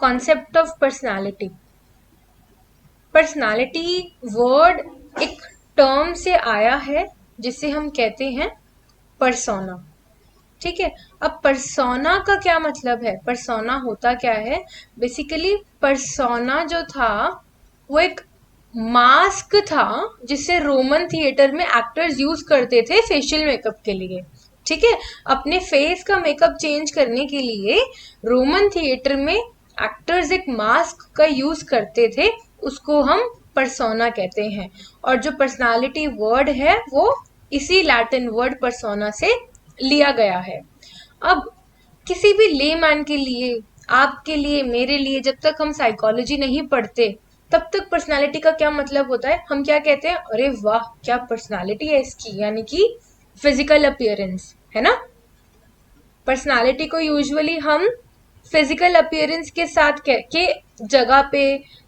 Concept of personality. Personality word एक term से आया है जिसे हम कहते हैं पर्सोना। ठीक है, अब पर्सोना का क्या मतलब है, पर्सोना होता क्या है? बेसिकली पर्सोना जो था वो एक मास्क था जिसे रोमन थिएटर में एक्टर्स यूज करते थे फेशियल मेकअप के लिए। ठीक है, अपने फेस का मेकअप चेंज करने के लिए रोमन थिएटर में एक्टर्स एक मास्क का यूज करते थे, उसको हम पर्सोना कहते हैं। और जो पर्सनालिटी वर्ड है वो इसी लैटिन वर्ड पर्सोना से लिया गया है। अब किसी भी लेमैन के लिए, आपके लिए, मेरे लिए, जब तक हम साइकोलॉजी नहीं पढ़ते तब तक पर्सनालिटी का क्या मतलब होता है, हम क्या कहते हैं, अरे वाह क्या पर्सनालिटी है इसकी, यानी कि फिजिकल अपीयरेंस, है ना। पर्सनालिटी को यूजुअली हम फिजिकल अपीयरेंस के साथ के जगह पे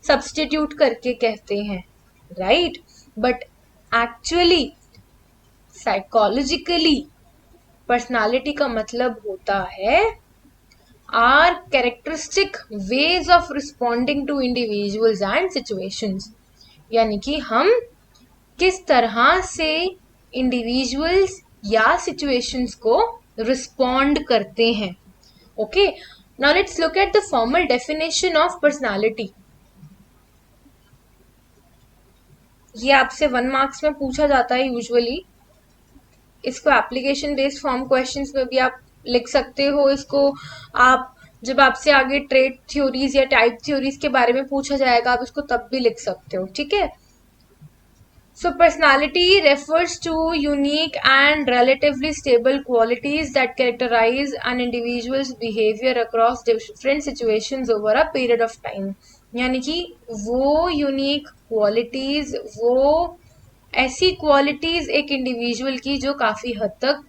सब्स्टिट्यूट करके कहते हैं, right. But actually psychologically personality का मतलब होता है are characteristic ways of responding to individuals and situations, यानी कि हम किस तरह से इंडिविजुअल्स या सिचुएशंस को रिस्पॉन्ड करते हैं। Okay, now let's look at the formal definition of personality. ये आपसे 1 मार्क्स में पूछा जाता है यूजुअली। इसको एप्लीकेशन बेस्ड फॉर्म क्वेश्चंस में भी आप लिख सकते हो। इसको आप जब आपसे आगे ट्रेड थ्योरीज या टाइप थ्योरीज के बारे में पूछा जाएगा आप इसको तब भी लिख सकते हो। ठीक है, so personality refers to unique and relatively stable qualities that characterize an individual's behavior across different situations over a period of time, यानी कि वो यूनिक क्वालिटीज, वो ऐसी क्वालिटीज एक इंडिविजुअल की जो काफी हद तक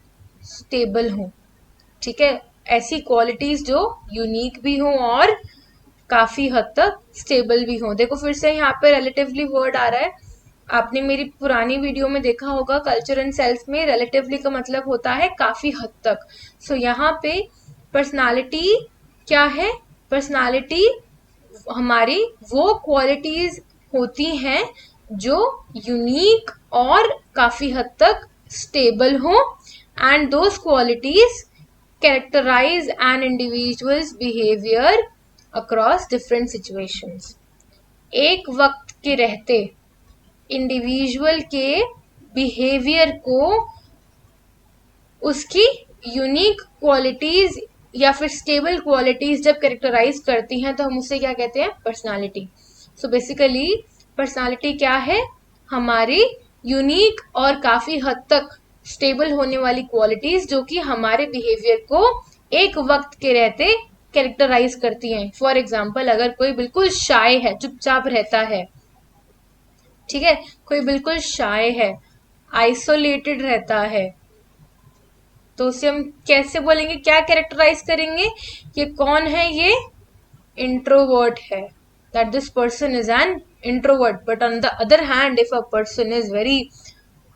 स्टेबल हो। ठीक है, ऐसी क्वालिटीज जो यूनिक भी हो और काफी हद तक स्टेबल भी हो। देखो फिर से यहाँ पे रिलेटिवली वर्ड आ रहा है, आपने मेरी पुरानी वीडियो में देखा होगा कल्चर एंड सेल्फ में रिलेटिवली का मतलब होता है काफी हद तक। सो यहाँ पे पर्सनालिटी क्या है, पर्सनालिटी हमारी वो क्वालिटीज होती हैं जो यूनिक और काफी हद तक स्टेबल हो, and those qualities characterise an individual's behaviour across different situations. एक वक्त के रहते इंडिविजुअल के बिहेवियर को उसकी यूनिक क्वालिटीज या फिर स्टेबल क्वालिटीज जब कैरेक्टराइज करती हैं तो हम उसे क्या कहते हैं, पर्सनालिटी। सो बेसिकली पर्सनालिटी क्या है, हमारी यूनिक और काफी हद तक स्टेबल होने वाली क्वालिटीज जो कि हमारे बिहेवियर को एक वक्त के रहते कैरेक्टराइज करती हैं। फॉर एग्जाम्पल अगर कोई बिल्कुल शाय है, चुपचाप रहता है, ठीक है, कोई बिल्कुल शाय है, आइसोलेटेड रहता है, तो उसे हम कैसे बोलेंगे, क्या कैरेक्टराइज करेंगे, ये कौन है, ये इंट्रोवर्ट है, that this person is an introvert. But on the other hand if a person is very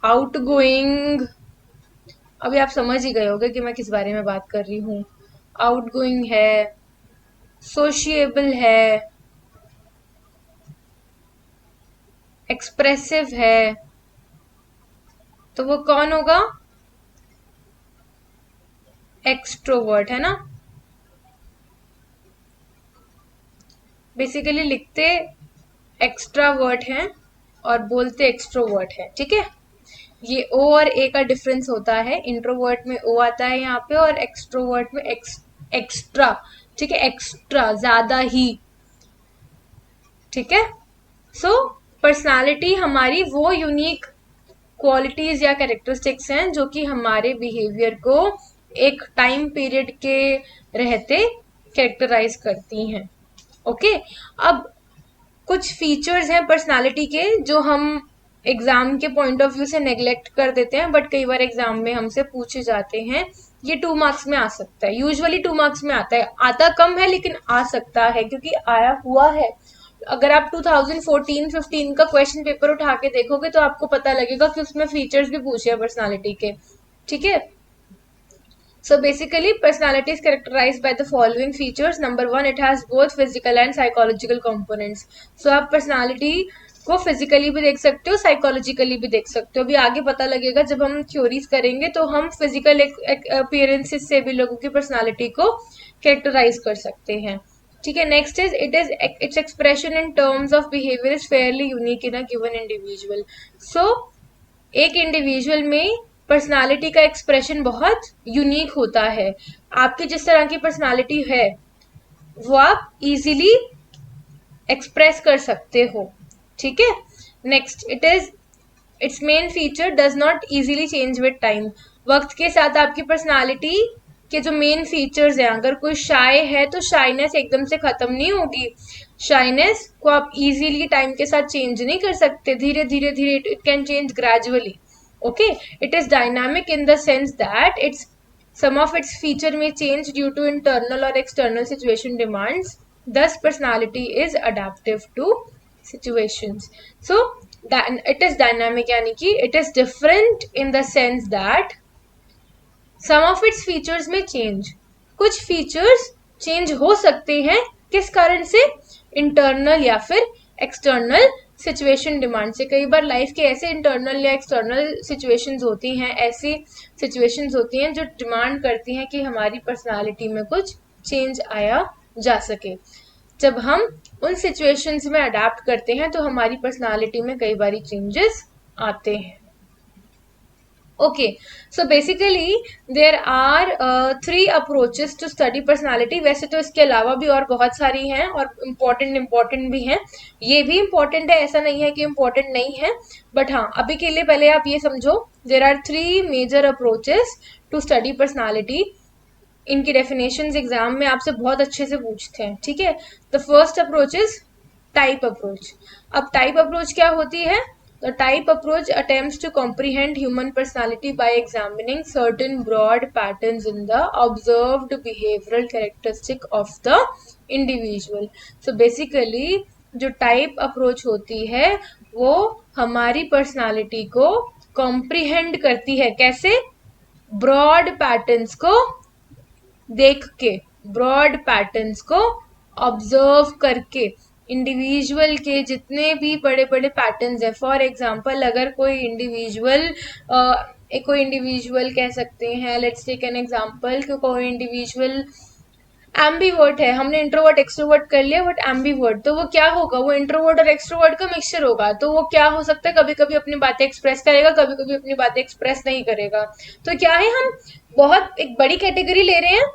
outgoing, अभी आप समझ ही गए होंगे कि मैं किस बारे में बात कर रही हूँ, आउटगोइंग है, सोशिएबल है, एक्सप्रेसिव है, तो वो कौन होगा, एक्सट्रोवर्ट, है ना। बेसिकली लिखते एक्स्ट्रावर्ट हैं और बोलते एक्सट्रोवर्ट है। ठीक है, ये ओ और ए का डिफरेंस होता है, इंट्रोवर्ट में ओ आता है यहाँ पे और एक्सट्रोवर्ट में एक्स्ट्रा। ठीक है, एक्स्ट्रा, ज्यादा ही। ठीक है, सो पर्सनालिटी हमारी वो यूनिक क्वालिटीज या कैरेक्टरिस्टिक्स हैं जो कि हमारे बिहेवियर को एक टाइम पीरियड के रहते कैरेक्टराइज करती हैं। ओके, अब कुछ फीचर्स हैं पर्सनालिटी के जो हम एग्जाम के पॉइंट ऑफ व्यू से नेग्लेक्ट कर देते हैं, बट कई बार एग्जाम में हमसे पूछे जाते हैं। ये 2 मार्क्स में आ सकता है, यूजुअली 2 मार्क्स में आता है, आता कम है लेकिन आ सकता है क्योंकि आया हुआ है। अगर आप 2014-15 का क्वेश्चन पेपर उठा के देखोगे तो आपको पता लगेगा कि उसमें फीचर्स भी पूछे हैं पर्सनालिटी के। ठीक है, So basically, personality is characterized by the following features. Number one, it has both physical and psychological components. So आप personality को फिजिकली भी देख सकते हो, साइकोलॉजिकली भी देख सकते हो. अभी आगे पता लगेगा जब हम थ्योरीज करेंगे, तो हम फिजिकल अपीयरेंसेस से भी लोगों की पर्सनालिटी को कैरेक्टराइज कर सकते हैं. ठीक है. Next is its expression in terms of behaviour is fairly unique in a given individual. So एक इंडिविजुअल में पर्सनालिटी का एक्सप्रेशन बहुत यूनिक होता है. आपकी जिस तरह की पर्सनालिटी है वो आप इजीली एक्सप्रेस कर सकते हो. ठीक है. Next, it's main feature does not easily change with time. वक्त के साथ आपकी पर्सनालिटी के जो मेन फीचर्स हैं, अगर कोई शाय है तो शाइनेस एकदम से खत्म नहीं होगी. शाइनेस को आप इजीली टाइम के साथ चेंज नहीं कर सकते. धीरे धीरे धीरे it can change gradually. Okay, it is dynamic in the sense that some of its feature may change due to internal or external situation demands. Thus, personality is adaptive to situations. So, it is dynamic, यानी कि it is different in the sense that some of its features may change. कुछ features change हो सकते हैं. किस कारण से? Internal या फिर external सिचुएशन डिमांड से. कई बार लाइफ के ऐसे इंटरनल या एक्सटर्नल सिचुएशंस होती हैं, ऐसी सिचुएशंस होती हैं जो डिमांड करती हैं कि हमारी पर्सनालिटी में कुछ चेंज आया जा सके. जब हम उन सिचुएशंस में अडेप्ट करते हैं तो हमारी पर्सनालिटी में कई बार चेंजेस आते हैं. Okay, so basically there are 3 approaches to study personality. वैसे तो इसके अलावा भी और बहुत सारी हैं और इम्पोर्टेंट भी हैं. ये भी इम्पोर्टेंट है, ऐसा नहीं है कि इम्पोर्टेंट नहीं है, बट हाँ अभी के लिए पहले आप ये समझो, there are 3 major approaches to study personality. इनकी डेफिनेशंस एग्जाम में आपसे बहुत अच्छे से पूछते हैं. ठीक है. The first approach is type approach. अब टाइप अप्रोच क्या होती है? The type approach attempts to comprehend human personality by examining certain broad patterns in the observed behavioral characteristic of the individual. So basically जो type approach होती है वो हमारी personality को comprehend करती है. कैसे? broad patterns को देख के, broad patterns को observe करके, इंडिविजुअल के जितने भी बड़े बड़े पैटर्न्स हैं. फॉर एग्जांपल अगर कोई इंडिविजुअल कह सकते हैं, लेट्स टेक एन एग्जांपल कि कोई इंडिविजुअल एम्बीवर्ट है. हमने इंट्रोवर्ट एक्सट्रोवर्ट कर लिया, बट एम्बीवर्ट, तो वो क्या होगा? वो इंट्रोवर्ट और एक्सट्रोवर्ट का मिक्सचर होगा. तो वो क्या हो सकता है? कभी कभी अपनी बातें एक्सप्रेस करेगा, कभी कभी अपनी बातें एक्सप्रेस नहीं करेगा. तो क्या है, हम बहुत एक बड़ी कैटेगरी ले रहे हैं.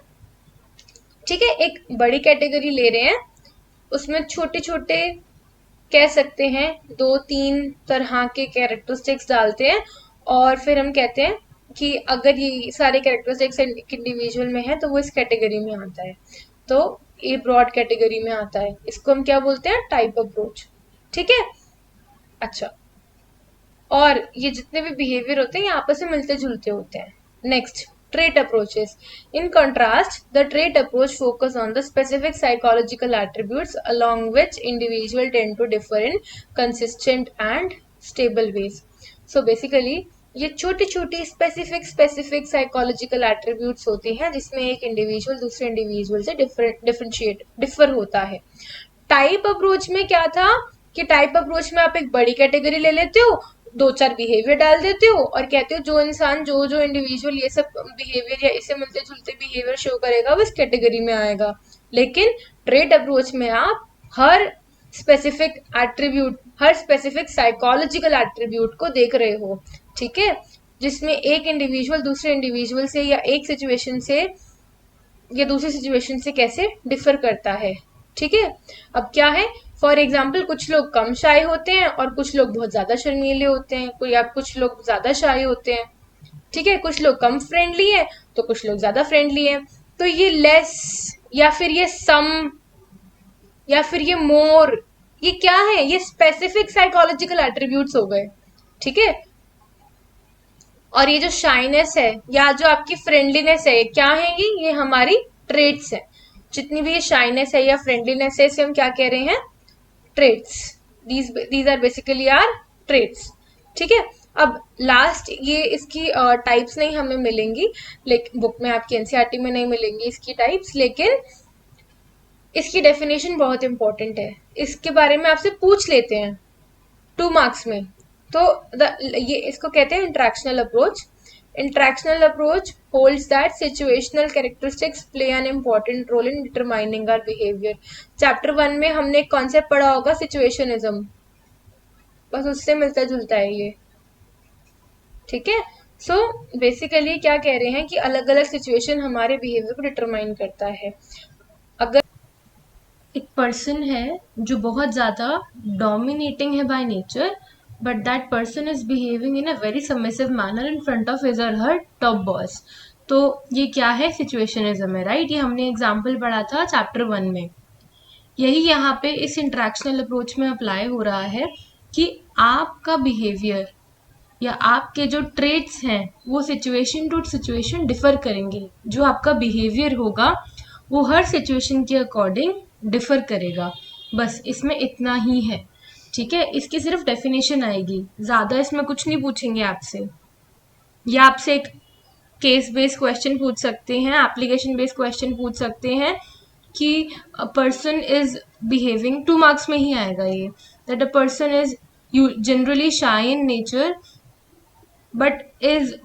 ठीक है, एक बड़ी कैटेगरी ले रहे हैं, उसमें छोटे छोटे कह सकते हैं 2-3 तरह के कैरेक्टरिस्टिक्स डालते हैं और फिर हम कहते हैं कि अगर ये सारे कैरेक्टरिस्टिक्स इंडिविजुअल में है तो वो इस कैटेगरी में आता है, तो ये ब्रॉड कैटेगरी में आता है. इसको हम क्या बोलते हैं? Type approach. ठीक है. अच्छा, और ये जितने भी बिहेवियर होते हैं ये आपस में मिलते जुलते होते हैं. Next, trait approaches. In contrast, the trait approach focus on the specific psychological attributes along which individuals tend to differ in consistent and stable ways. So basically ये छोटी छोटी स्पेसिफिक साइकोलॉजिकल एट्रीब्यूट्स होती हैं जिसमें एक इंडिविजुअल दूसरे individual से differ होता है. टाइप अप्रोच में क्या था कि टाइप अप्रोच में आप एक बड़ी कैटेगरी ले लेते हो, 2-4 बिहेवियर डाल देते हो और कहते हो जो इंसान जो इंडिविजुअल ये सब बिहेवियर या इसे मिलते जुलते बिहेवियर शो करेगा वो इस कैटेगरी में आएगा. लेकिन ट्रेट अप्रोच में आप हर स्पेसिफिक एट्रीब्यूट, हर स्पेसिफिक साइकोलॉजिकल एट्रीब्यूट को देख रहे हो. ठीक है, जिसमें एक इंडिविजुअल दूसरे इंडिविजुअल से या एक सिचुएशन से या दूसरी सिचुएशन से कैसे डिफर करता है. ठीक है. अब क्या है, फॉर एग्जाम्पल कुछ लोग कम शाय होते हैं और कुछ लोग बहुत ज्यादा शर्मीले होते हैं, कुछ लोग ज्यादा शाय होते हैं. ठीक है, कुछ लोग कम फ्रेंडली है तो कुछ लोग ज्यादा फ्रेंडली है. तो ये लेस या फिर ये सम या फिर ये मोर, ये क्या है? ये स्पेसिफिक साइकोलॉजिकल एट्रीब्यूट्स हो गए. ठीक है. और ये जो शाइनेस है या जो आपकी फ्रेंडलीनेस है, क्या है? ये हमारी ट्रेट्स है. जितनी भी ये शाइनेस है या फ्रेंडलीनेस है इसे हम क्या कह रहे हैं? Traits. These are basically are traits. ठीक है. अब लास्ट ये इसकी टाइप्स नहीं हमें मिलेंगी, लेकिन बुक में आपकी एनसीईआरटी में नहीं मिलेंगी इसकी टाइप्स, लेकिन इसकी डेफिनेशन बहुत इंपॉर्टेंट है, इसके बारे में आपसे पूछ लेते हैं 2 मार्क्स में। तो ये इसको कहते हैं interactional approach. Interactional approach holds that situational characteristics play an important role in determining our behaviour. Chapter 1 में हमने एक कॉन्सेप्ट पढ़ा होगा सिचुएशनिज्म, बस उससे मिलता जुलता है ये, ठीक है। सो बेसिकली क्या कह रहे हैं कि अलग अलग सिचुएशन हमारे बिहेवियर को डिटरमाइन करता है। अगर एक पर्सन है जो बहुत ज़्यादा डोमिनेटिंग है by nature, but that person is behaving in a very submissive manner in front of his और हर टॉप बॉस, तो ये क्या है, सिचुएशनिज्म है, राइट। ये हमने एग्जाम्पल पढ़ा था चैप्टर 1 में। यही यहाँ पे इस इंटरेक्शनल अप्रोच में अप्लाई हो रहा है कि आपका बिहेवियर या आपके जो ट्रेट्स हैं वो सिचुएशन टू सिचुएशन डिफर करेंगे। जो आपका बिहेवियर होगा वो हर सिचुएशन के अकॉर्डिंग डिफर करेगा, बस इसमें इतना ही है, ठीक है। इसकी सिर्फ डेफिनेशन आएगी, ज़्यादा इसमें कुछ नहीं पूछेंगे आपसे। या आपसे एक केस बेस्ड क्वेश्चन पूछ सकते हैं, एप्लीकेशन बेस्ड क्वेश्चन पूछ सकते हैं कि a person is behaving, 2 marks में ही आएगा ये, that a person is generally shy in nature but is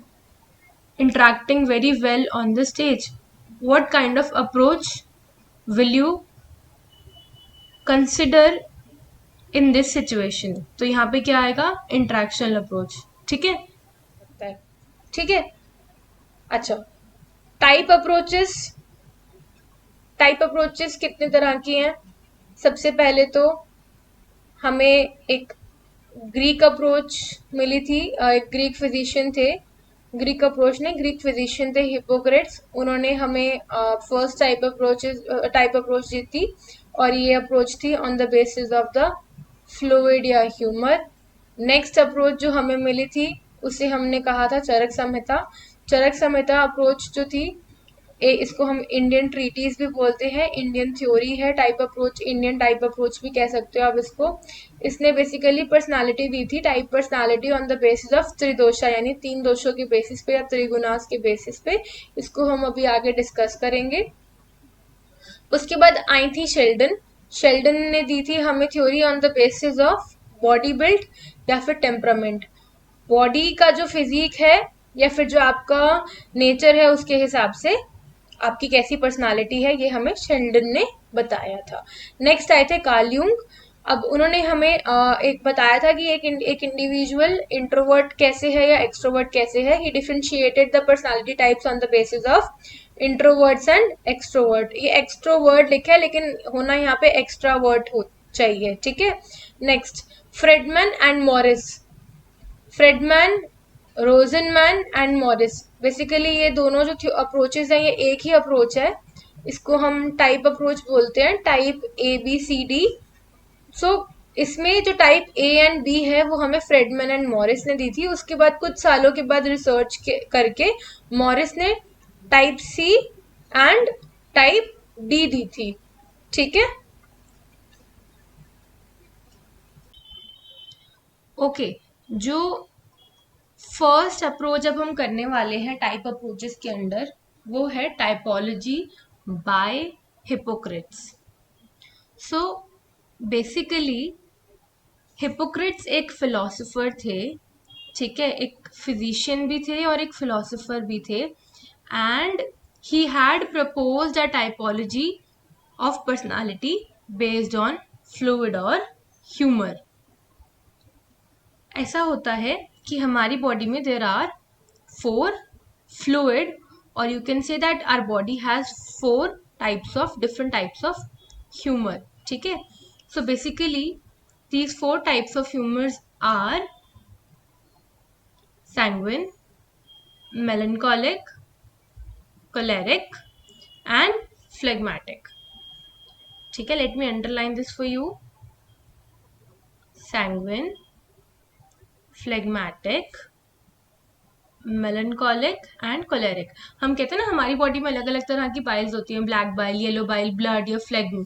interacting very well on the stage. What kind of approach will you consider in this situation? तो यहाँ पे क्या आएगा, इंट्रैक्शनल approach, ठीक है, ठीक है। अच्छा, टाइप अप्रोचेस कितने तरह की हैं? सबसे पहले तो हमें एक ग्रीक अप्रोच मिली थी, एक ग्रीक फिजिशियन थे, ग्रीक फिजिशियन थे हिपोक्रेट्स, उन्होंने हमें फर्स्ट टाइप अप्रोच दी थी, और ये अप्रोच थी on the basis of the fluid या ह्यूमर। नेक्स्ट अप्रोच जो हमें मिली थी उसे हमने कहा था चरक संहिता अप्रोच जो थी, इसको हम इंडियन ट्रीटीज भी बोलते हैं, इंडियन थ्योरी है type approach, Indian type approach भी कह सकते हो आप इसको। इसने बेसिकली पर्सनालिटी दी थी, type personality on the basis of tridosha, यानी 3 दोषों के बेसिस पे या त्रिगुणास के बेसिस पे। इसको हम अभी आगे डिस्कस करेंगे। उसके बाद आई थी शेल्डन ने दी थी हमें theory on the basis of body build या फिर टेम्परामेंट, बॉडी का जो फिजिक है या फिर जो आपका नेचर है उसके हिसाब से आपकी कैसी पर्सनालिटी है, ये हमें शेल्डन ने बताया था। नेक्स्ट आए थे कार्ल यूंग। अब उन्होंने हमें एक बताया था कि एक इंडिविजुअल इंट्रोवर्ट कैसे है या एक्सट्रोवर्ट कैसे है। He differentiated the personality types on the basis of introverts and extrovert. ये एक्सट्रोवर्ट लिखा है लेकिन होना यहाँ पे एक्स्ट्रावर्ट हो चाहिए, ठीक है। Next, Friedman and Morris, Friedman, Rosenman and Morris, basically ये दोनों जो अप्रोचेस हैं ये एक ही अप्रोच है, इसको हम टाइप अप्रोच बोलते हैं, टाइप ABCD। सो इसमें जो टाइप A एंड B है वो हमें फ्रेडमैन एंड मॉरिस ने दी थी। उसके बाद कुछ सालों के बाद रिसर्च करके मॉरिस ने type C and type D दी थी, ठीक है। ओके, जो फर्स्ट अप्रोच अब हम करने वाले हैं टाइप अप्रोचेस के अंदर वो है typology by Hippocrates. So basically Hippocrates एक फिलोसोफर थे, ठीक है, एक फिजिशियन भी थे और एक फिलोसोफर भी थे, and he had proposed a typology of personality based on fluid और ह्यूमर। ऐसा होता है कि हमारी बॉडी में देर आर 4 फ्लूइड, और you can say that our body has 4 types of different types of humour, ठीक है। So basically these 4 types of humors are sanguine, melancholic, choleric and phlegmatic, ठीक है। let me underline this for you, sanguine, phlegmatic, melancholic and choleric। हम कहते हैं ना हमारी body में अलग अलग तरह की बाइल्स होती हैं, black bile, yellow bile, blood या फ्लेग्म,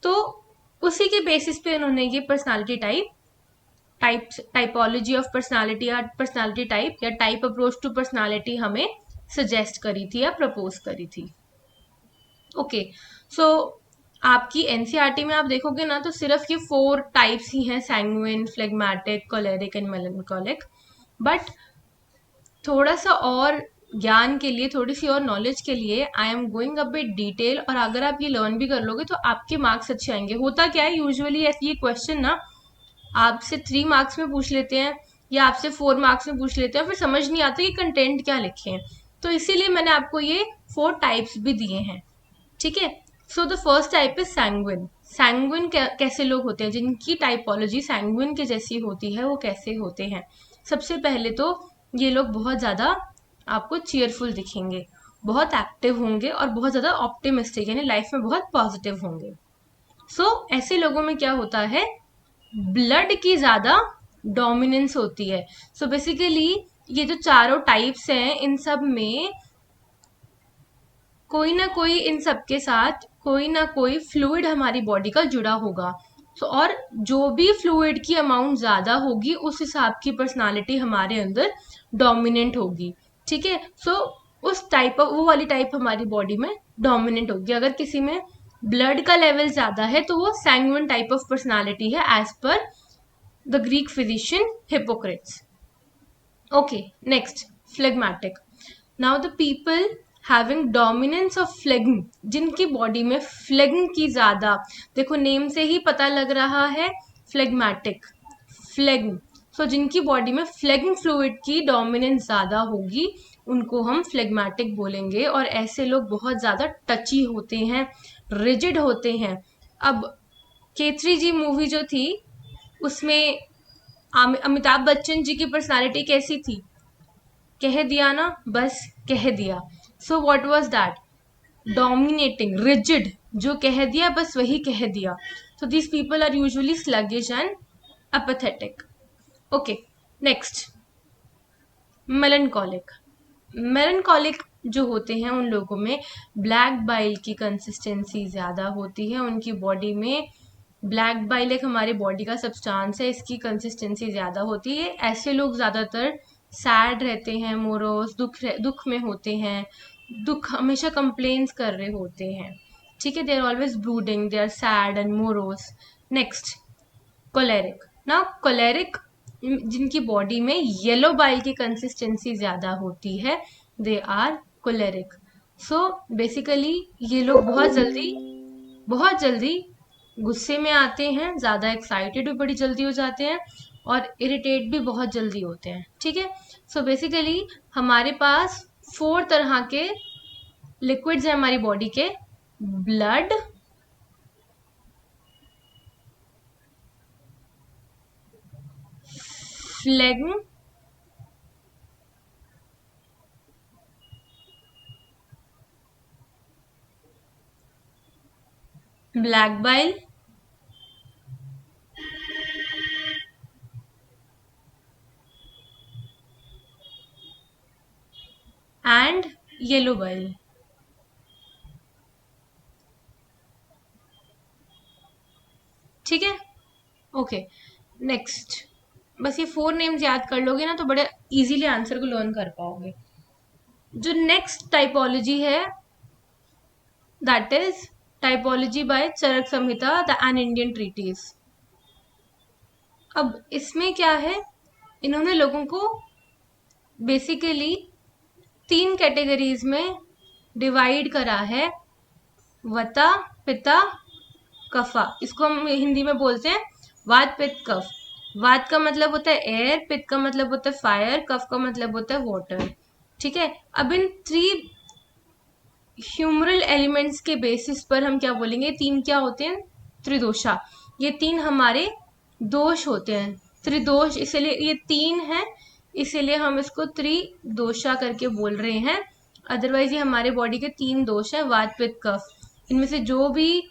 तो उसी के बेसिस पे उन्होंने ये personality type typology of personality या पर्सनालिटी टाइप या टाइप अप्रोच टू पर्सनालिटी हमें सजेस्ट करी थी या प्रपोज करी थी। ओके, सो आपकी एनसीईआरटी में आप देखोगे ना तो सिर्फ ये 4 टाइप्स ही हैं, sanguine, phlegmatic, choleric and melancholic. But थोड़ा सा और ज्ञान के लिए, थोड़ी सी और नॉलेज के लिए I am going a bit detail, और अगर आप ये लर्न भी कर लोगे तो आपके मार्क्स अच्छे आएंगे। होता क्या है यूजुअली ये क्वेश्चन ना आपसे 3 मार्क्स में पूछ लेते हैं या आपसे 4 मार्क्स में पूछ लेते हैं, फिर समझ नहीं आता कि कंटेंट क्या लिखे हैं। तो इसीलिए मैंने आपको ये 4 टाइप्स भी दिए हैं, ठीक है। So the first type is sanguine. Sanguine कैसे लोग होते हैं, जिनकी टाइपोलॉजी सैंग्विन के जैसी होती है, वो कैसे होते हैं? सबसे पहले तो ये लोग बहुत ज़्यादा आपको चीयरफुल दिखेंगे, बहुत एक्टिव होंगे और बहुत ज़्यादा ऑप्टिमिस्टिक, यानी लाइफ में बहुत पॉजिटिव होंगे। सो ऐसे लोगों में क्या होता है, ब्लड की ज़्यादा डोमिनेंस होती है। सो बेसिकली ये जो चारों टाइप्स हैं, इन सब में कोई ना कोई, इन सब के साथ कोई ना कोई फ्लूइड हमारी बॉडी का जुड़ा होगा। सो और जो भी फ्लूइड की अमाउंट ज़्यादा होगी उस हिसाब की पर्सनालिटी हमारे अंदर डोमिनेंट होगी, ठीक है। सो उस टाइप ऑफ, वो वाली टाइप हमारी बॉडी में डोमिनेंट होगी। अगर किसी में ब्लड का लेवल ज़्यादा है तो वो सैंग्विन टाइप ऑफ पर्सनालिटी है, as per the Greek physician Hippocrates. Okay, next phlegmatic. Now the people having dominance of phlegm, जिनकी बॉडी में फ्लेग्म की ज़्यादा, देखो नेम से ही पता लग रहा है फ्लेगमेटिक, फ्लेग्म। सो जिनकी बॉडी में फ्लेग्म फ्लूइड की डोमिनेंस ज़्यादा होगी उनको हम फ्लेगमेटिक बोलेंगे। और ऐसे लोग बहुत ज़्यादा टची होते हैं, रिजिड होते हैं। अब केथरी जी मूवी जो थी उसमें अमिताभ बच्चन जी की पर्सनालिटी कैसी थी? कह दिया ना, बस कह दिया। So what was that? Dominating, rigid, जो कह दिया बस वही कह दिया। So these people are usually sluggish and apathetic. Okay, next melancholic. Melancholic जो होते हैं उन लोगों में ब्लैक बाइल की कंसिस्टेंसी ज़्यादा होती है। उनकी बॉडी में ब्लैक बाइल एक हमारे बॉडी का सब्सटेंस है, इसकी कंसिस्टेंसी ज़्यादा होती है। ऐसे लोग ज़्यादातर सैड रहते हैं, मोरोस, दुख में होते हैं, दुख हमेशा कंप्लेन्स कर रहे होते हैं, ठीक है। They are always brooding, they are sad and morose. Next choleric. ना कोलेरिक जिनकी बॉडी में येलो बाइल की कंसिस्टेंसी ज़्यादा होती है, they are choleric. So basically ये लोग बहुत जल्दी गुस्से में आते हैं, ज़्यादा एक्साइटेड भी बड़ी जल्दी हो जाते हैं और इरिटेट भी बहुत जल्दी होते हैं, ठीक है। सो बेसिकली हमारे पास 4 तरह के लिक्विड्स हैं हमारी बॉडी के: blood, phlegm, black bile and yellow bile. ठीक है, ओके। नेक्स्ट, बस ये 4 नेम्स याद कर लोगे ना तो बड़े इजीली आंसर को लर्न कर पाओगे। जो नेक्स्ट टाइपोलॉजी है that is typology by Charak Samhita the an Indian treatise. अब इसमें क्या है, इन्होंने लोगों को बेसिकली 3 कैटेगरीज में डिवाइड करा है: वता, पिता, कफा। इसको हम हिंदी में बोलते हैं वात, पित्त, कफ। वात का मतलब होता है एयर, पित्त का मतलब होता है फायर, कफ का मतलब होता है वाटर, ठीक है। अब इन 3 ह्यूमरल एलिमेंट्स के बेसिस पर हम क्या बोलेंगे, 3 क्या होते हैं? त्रिदोषा। ये 3 हमारे दोष होते हैं, त्रिदोष, इसलिए ये 3 है, इसीलिए हम इसको त्रिदोषा करके बोल रहे हैं। अदरवाइज ये हमारे बॉडी के 3 दोष है, वात, पित्त, कफ। इनमें से जो भी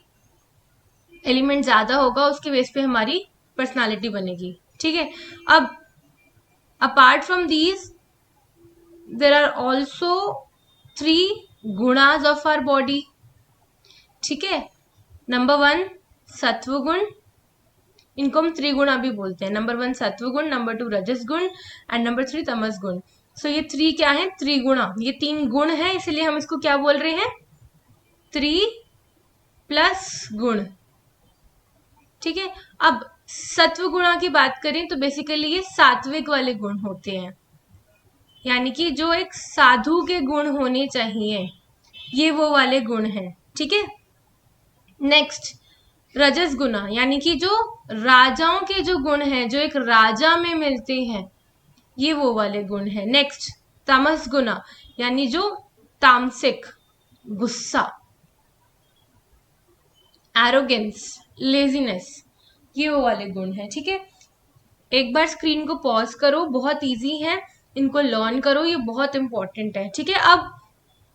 एलिमेंट ज्यादा होगा उसके बेस पे हमारी पर्सनालिटी बनेगी, ठीक है। अब apart from these there are also 3 गुणाज ऑफ आवर बॉडी, ठीक है। नंबर 1 सत्व गुण, इनको हम त्रिगुणा भी बोलते हैं। नंबर 1 सत्व गुण, नंबर 2 रजस गुण एंड नंबर 3 तमस गुण। सो ये 3 क्या है? त्रिगुणा। ये 3 गुण है, इसलिए हम इसको क्या बोल रहे हैं? त्रि प्लस गुण। ठीक है। अब सत्व गुणा की बात करें तो बेसिकली ये सात्विक वाले गुण होते हैं, यानी कि जो एक साधु के गुण होने चाहिए, ये वो वाले गुण हैं। ठीक है। नेक्स्ट रजस गुना, यानी कि जो राजाओं के जो गुण हैं, जो एक राजा में मिलते हैं, ये वो वाले गुण हैं। नेक्स्ट तमस गुना, यानी जो तामसिक, गुस्सा, एरोगेंस, लेजीनेस, ये वो वाले गुण हैं। ठीक है। एक बार स्क्रीन को पॉज करो, बहुत इजी है, इनको लर्न करो, ये बहुत इंपॉर्टेंट है। ठीक है। अब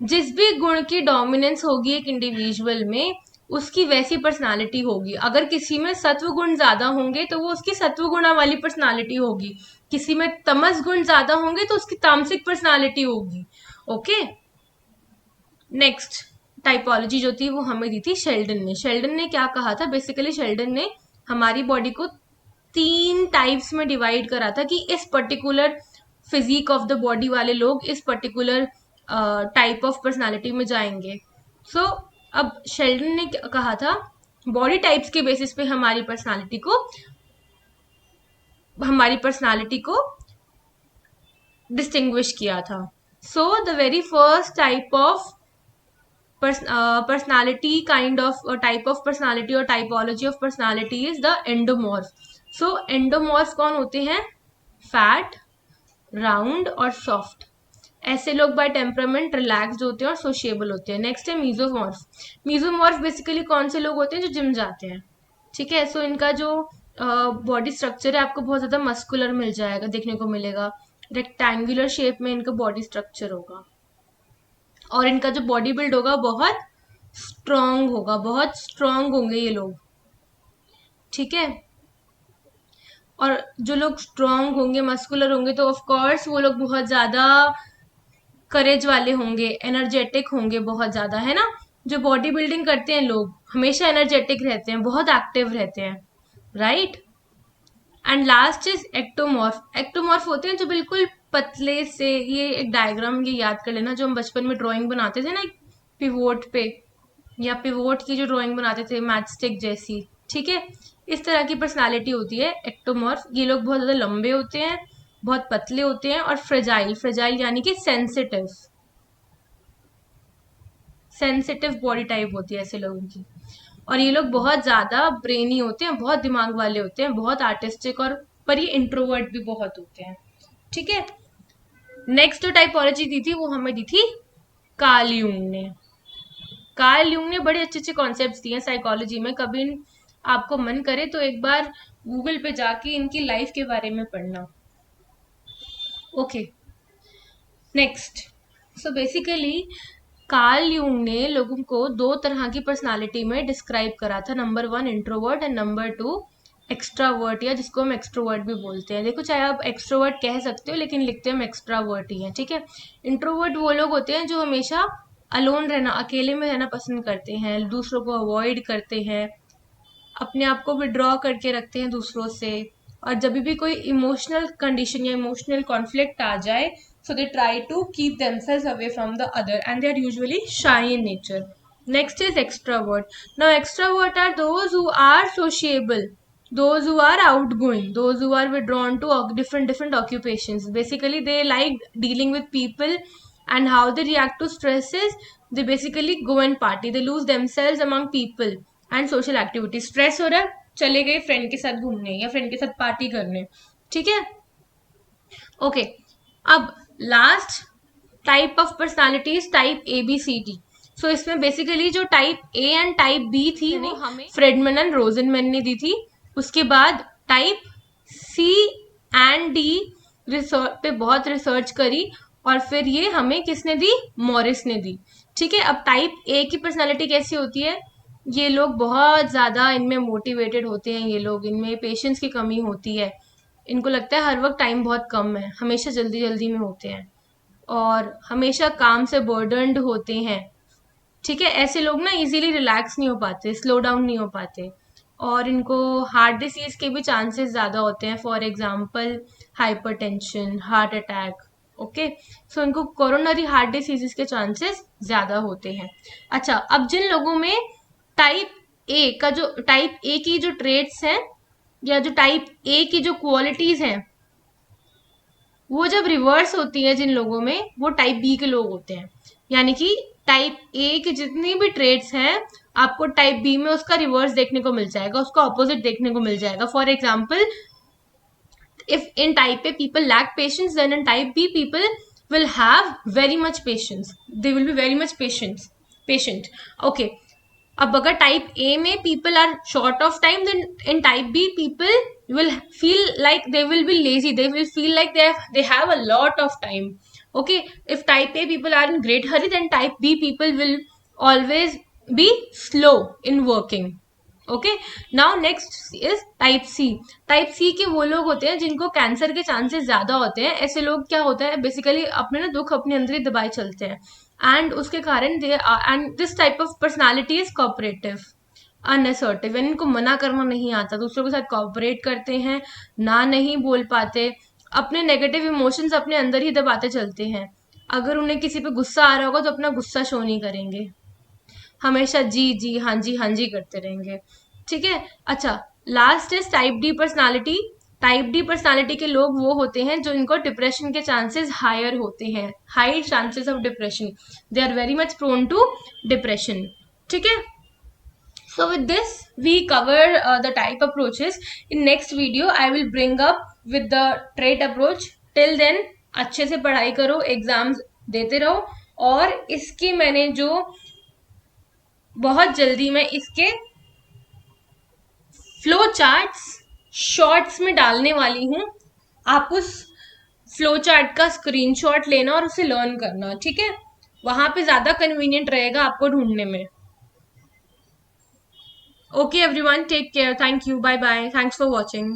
जिस भी गुण की डोमिनेंस होगी एक इंडिविजुअल में, उसकी वैसी पर्सनालिटी होगी। अगर किसी में सत्व गुण ज्यादा होंगे तो वो उसकी सत्व गुणा वाली पर्सनालिटी होगी, किसी में तमस गुण ज्यादा होंगे तो उसकी तामसिक पर्सनालिटी होगी। ओके। नेक्स्ट टाइपोलॉजी जो थी वो हमें दी थी शेल्डन ने। शेल्डन ने क्या कहा था? बेसिकली शेल्डन ने हमारी बॉडी को 3 टाइप्स में डिवाइड करा था कि इस particular physique of the body वाले लोग इस पर्टिकुलर टाइप ऑफ पर्सनालिटी में जाएंगे। सो अब शेल्डन ने कहा था बॉडी टाइप्स के बेसिस पे हमारी पर्सनालिटी को डिस्टिंग्विश किया था। So the very first type of personality kind of type of personality or typology of personality is the endomorph. So endomorph कौन होते हैं? फैट, राउंड और सॉफ्ट। ऐसे लोग बाय टेम्परामेंट रिलैक्स्ड होते हैं और सोशिएबल होते हैं। नेक्स्ट है मीजोमॉर्फ। मीजोमॉर्फ बेसिकली कौन से लोग होते हैं? जो जिम जाते हैं। ठीक है। सो इनका जो बॉडी स्ट्रक्चर है आपको बहुत ज्यादा मस्कुलर मिल जाएगा, देखने को मिलेगा। रेक्टेंगुलर शेप में इनका बॉडी स्ट्रक्चर होगा और इनका जो बॉडी बिल्ड होगा बहुत स्ट्रांग होगा, बहुत स्ट्रांग होंगे ये लोग। ठीक है। और जो लोग स्ट्रांग होंगे, मस्कुलर होंगे, तो ऑफ कोर्स वो लोग बहुत ज्यादा करेज वाले होंगे, एनर्जेटिक होंगे बहुत ज्यादा, है ना। जो बॉडी बिल्डिंग करते हैं लोग हमेशा एनर्जेटिक रहते हैं, बहुत एक्टिव रहते हैं, right. And last is ectomorph. Ectomorph होते हैं जो बिल्कुल पतले से, ये एक डायग्राम ये याद कर लेना जो हम बचपन में ड्राइंग बनाते थे ना, पिवोट पे, या पिवोट की जो ड्राइंग बनाते थे मैचस्टिक जैसी। ठीक है। इस तरह की पर्सनालिटी होती है एक्टोमॉर्फ। ये लोग बहुत ज्यादा लंबे होते हैं, बहुत पतले होते हैं और फ्रेजाइल। फ्रेजाइल यानी कि सेंसिटिव, सेंसिटिव बॉडी टाइप होती है ऐसे लोगों की। और ये लोग बहुत ज्यादा ब्रेनी होते हैं, बहुत दिमाग वाले होते हैं, बहुत आर्टिस्टिक, और पर ये इंट्रोवर्ट भी बहुत होते हैं। ठीक है। नेक्स्ट जो टाइपोलॉजी दी थी वो हमें दी थी कार्ल यूंग ने। कार्ल यूंग ने बड़े अच्छे अच्छे कॉन्सेप्ट्स दिए साइकोलॉजी में। कभी आपको मन करे तो एक बार गूगल पे जाके इनकी लाइफ के बारे में पढ़ना। Okay. Next, so basically Carl Jung ने लोगों को 2 तरह की पर्सनालिटी में डिस्क्राइब करा था। नंबर 1 इंट्रोवर्ट एंड नंबर 2 एक्स्ट्रावर्ट, या जिसको हम एक्सट्रोवर्ट भी बोलते हैं। देखो, चाहे आप एक्सट्रोवर्ट कह सकते हो लेकिन लिखते हम एक्स्ट्रावर्ट ही हैं। ठीक है। इंट्रोवर्ट वो लोग होते हैं जो हमेशा अलोन रहना, अकेले में रहना पसंद करते हैं, दूसरों को अवॉइड करते हैं, अपने आप को विड्रॉ करके रखते हैं दूसरों से। और जब भी कोई इमोशनल कंडीशन या इमोशनल कॉन्फ्लिक्ट आ जाए, so they try to keep themselves away from the other, and they are usually shy in nature. Next is extrovert. Now extrovert are those who are sociable, those who are outgoing, those who are withdrawn to different occupations. Basically they like dealing with people, and how they react to stresses, they basically go and party, they lose themselves among people and social activities. Stress हो रहा, चले गए friend के साथ घूमने या friend के साथ पार्टी करने। ठीक है। ओके। अब last type of personality is type ABCD। सो इसमें बेसिकली जो type A and type B थी वो हमें फ्रेडमैन एंड रोजनमैन ने दी थी। उसके बाद type C and D research पे बहुत रिसर्च करी और फिर ये हमें किसने दी? मॉरिस ने दी। ठीक है। अब टाइप A की पर्सनालिटी कैसी होती है? ये लोग बहुत ज्यादा इनमें मोटिवेटेड होते हैं, ये लोग, इनमें पेशेंस की कमी होती है, इनको लगता है हर वक्त टाइम बहुत कम है, हमेशा जल्दी जल्दी में होते हैं और हमेशा काम से बर्डनड होते हैं। ठीक है। ऐसे लोग ना इजीली रिलैक्स नहीं हो पाते, स्लो डाउन नहीं हो पाते। और इनको हार्ट डिसीज के भी चांसेस ज़्यादा होते हैं, for example hypertension, heart attack. Okay, so इनको कोरोनरी हार्ट डिसीजेस के चांसेस ज़्यादा होते हैं। अच्छा, अब जिन लोगों में टाइप ए की जो ट्रेड्स हैं या जो टाइप ए की जो क्वालिटीज हैं वो जब रिवर्स होती है जिन लोगों में, वो टाइप बी के लोग होते हैं। यानी कि टाइप ए के जितनी भी ट्रेड्स हैं आपको टाइप बी में उसका रिवर्स देखने को मिल जाएगा, उसका ऑपोजिट देखने को मिल जाएगा। For example, if in type A people lack patience, then in type B people will have very much patience, they will be very much patient. Okay, अब अगर टाइप ए में people are short of time, then in type B people will feel like they will be lazy, they will feel like they have a lot of time. Okay, if type A people are in great hurry, then type B people will always be slow in working. Okay, now next is type C. Type C के वो लोग होते हैं जिनको cancer के chances ज्यादा होते हैं। ऐसे लोग क्या होता है, बेसिकली अपने ना दुख अपने अंदर ही दबाए चलते हैं, एंड उसके कारण दे and this type of personality is cooperative, unassertive, यानी इनको मना करना नहीं आता, दूसरों के साथ कोऑपरेट करते हैं, ना नहीं बोल पाते, अपने नेगेटिव इमोशंस अपने अंदर ही दबाते चलते हैं। अगर उन्हें किसी पे गुस्सा आ रहा होगा तो अपना गुस्सा शो नहीं करेंगे, हमेशा जी जी हाँ जी करते रहेंगे। ठीक है, अच्छा, last is type D personality. Type D personality के लोग वो होते हैं जो इनको डिप्रेशन के चांसेस हायर होते हैं, high chances of depression, they are very much prone to depression. ठीक है, so with this we cover the type approaches. In next video I will bring up with the trait approach. Till then अच्छे से पढ़ाई करो, exams देते रहो, और इसकी मैंने जो बहुत जल्दी मैं इसके फ्लो चार्ट्स शॉर्ट्स में डालने वाली हूँ, आप उस फ्लो चार्ट का स्क्रीनशॉट लेना और उसे लर्न करना। ठीक है, वहां पे ज्यादा कन्वीनियंट रहेगा आपको ढूंढने में। Okay everyone, take care, thank you, bye bye, thanks for watching.